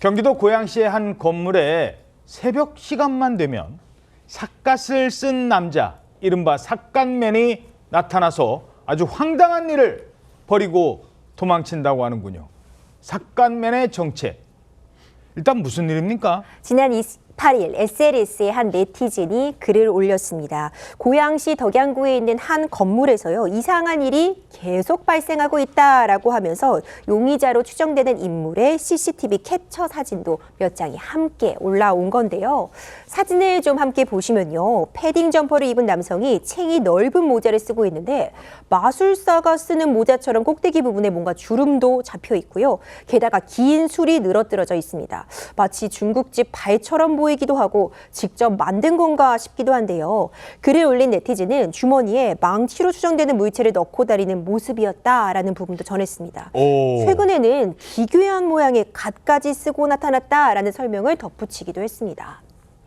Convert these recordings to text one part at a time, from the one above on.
경기도 고양시의 한 건물에 새벽 시간만 되면 삿갓을 쓴 남자, 이른바 삿갓맨이 나타나서 아주 황당한 일을 벌이고 도망친다고 하는군요. 삿갓맨의 정체, 일단 무슨 일입니까? 지난 28일 SNS에 한 네티즌이 글을 올렸습니다. 고양시 덕양구에 있는 한 건물에서요, 이상한 일이 계속 발생하고 있다라고 하면서 용의자로 추정되는 인물의 CCTV 캡처 사진도 몇 장이 함께 올라온 건데요. 사진을 좀 함께 보시면요, 패딩 점퍼를 입은 남성이 챙이 넓은 모자를 쓰고 있는데 마술사가 쓰는 모자처럼 꼭대기 부분에 뭔가 주름도 잡혀 있고요. 게다가 긴 술이 늘어뜨려져 있습니다. 마치 중국집 발처럼 보이기도 하고 직접 만든 건가 싶기도 한데요. 글을 올린 네티즌은 주머니에 망치로 추정되는 물체를 넣고 다니는 모습이었다라는 부분도 전했습니다. 최근에는 기괴한 모양의 갓까지 쓰고 나타났다라는 설명을 덧붙이기도 했습니다.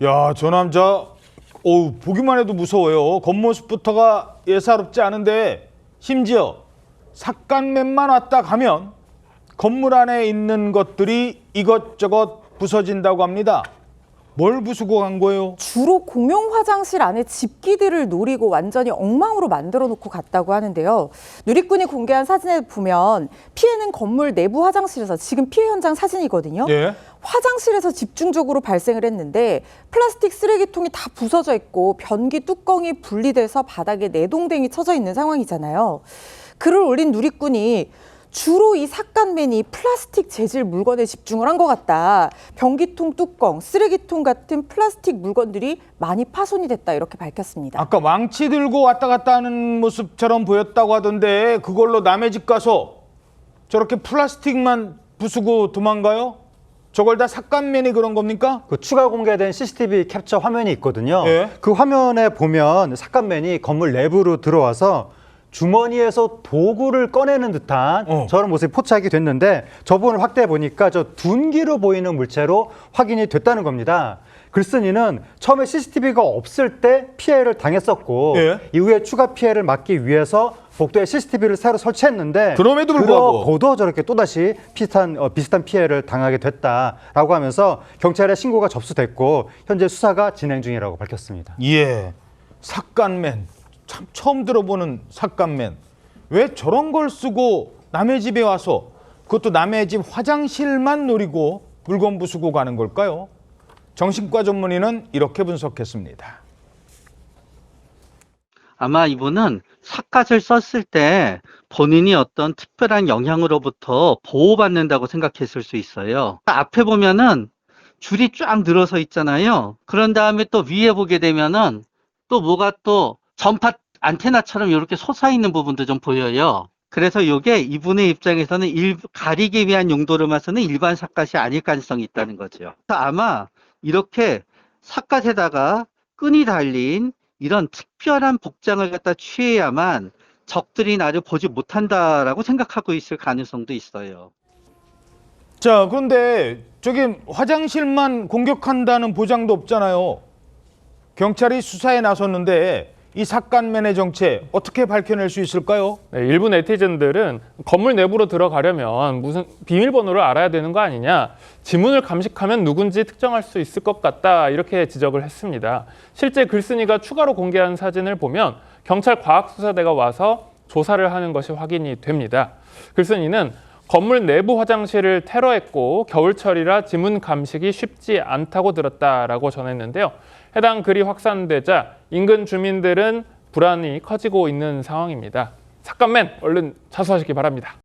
야, 저 남자 보기만 해도 무서워요. 겉모습부터가 예사롭지 않은데 심지어 삿갓맨만 왔다 가면 건물 안에 있는 것들이 이것저것 부서진다고 합니다. 뭘 부수고 간 거예요? 주로 공용 화장실 안에 집기들을 노리고 완전히 엉망으로 만들어 놓고 갔다고 하는데요. 누리꾼이 공개한 사진을 보면 피해는 건물 내부 화장실에서, 지금 피해 현장 사진이거든요. 예. 화장실에서 집중적으로 발생을 했는데 플라스틱 쓰레기통이 다 부서져 있고 변기 뚜껑이 분리돼서 바닥에 내동댕이 쳐져 있는 상황이잖아요. 글을 올린 누리꾼이 주로 이 삿갓맨이 플라스틱 재질 물건에 집중을 한 것 같다. 변기통 뚜껑, 쓰레기통 같은 플라스틱 물건들이 많이 파손이 됐다, 이렇게 밝혔습니다. 아까 망치 들고 왔다 갔다 하는 모습처럼 보였다고 하던데 그걸로 남의 집 가서 저렇게 플라스틱만 부수고 도망가요? 저걸 다 삿갓맨이 그런 겁니까? 그 추가 공개된 CCTV 캡처 화면이 있거든요. 예. 그 화면에 보면 삿갓맨이 건물 내부로 들어와서 주머니에서 도구를 꺼내는 듯한 저런 모습이 포착이 됐는데, 저 부분을 확대해 보니까 저 둔기로 보이는 물체로 확인이 됐다는 겁니다. 글쓴이는 처음에 CCTV가 없을 때 피해를 당했었고, 예. 이후에 추가 피해를 막기 위해서 복도에 CCTV를 새로 설치했는데, 그럼에도 불구하고 그러고도 저렇게 또다시 비슷한 피해를 당하게 됐다라고 하면서 경찰에 신고가 접수됐고 현재 수사가 진행 중이라고 밝혔습니다. 예, 삿갓맨. 참 처음 들어보는 삿갓맨. 왜 저런 걸 쓰고 남의 집에 와서, 그것도 남의 집 화장실만 노리고 물건 부수고 가는 걸까요? 정신과 전문의는 이렇게 분석했습니다. 아마 이분은 삿갓을 썼을 때 본인이 어떤 특별한 영향으로부터 보호받는다고 생각했을 수 있어요. 앞에 보면은 줄이 쫙 늘어서 있잖아요. 그런 다음에 또 위에 보게 되면은 또 뭐가 또 전파 안테나처럼 이렇게 솟아있는 부분도 좀 보여요. 그래서 이게 이분의 입장에서는 가리기 위한 용도로만 쓰는 일반 삿갓이 아닐 가능성이 있다는 거죠. 아마 이렇게 삿갓에다가 끈이 달린 이런 특별한 복장을 갖다 취해야만 적들이 나를 보지 못한다라고 생각하고 있을 가능성도 있어요. 자, 그런데 저기 화장실만 공격한다는 보장도 없잖아요. 경찰이 수사에 나섰는데 이 삿갓맨의 정체 어떻게 밝혀낼 수 있을까요? 네, 일부 네티즌들은 건물 내부로 들어가려면 무슨 비밀번호를 알아야 되는 거 아니냐, 지문을 감식하면 누군지 특정할 수 있을 것 같다, 이렇게 지적을 했습니다. 실제 글쓴이가 추가로 공개한 사진을 보면 경찰 과학수사대가 와서 조사를 하는 것이 확인이 됩니다. 글쓴이는 건물 내부 화장실을 테러했고 겨울철이라 지문 감식이 쉽지 않다고 들었다라고 전했는데요. 해당 글이 확산되자 인근 주민들은 불안이 커지고 있는 상황입니다. 삿갓맨 얼른 자수하시기 바랍니다.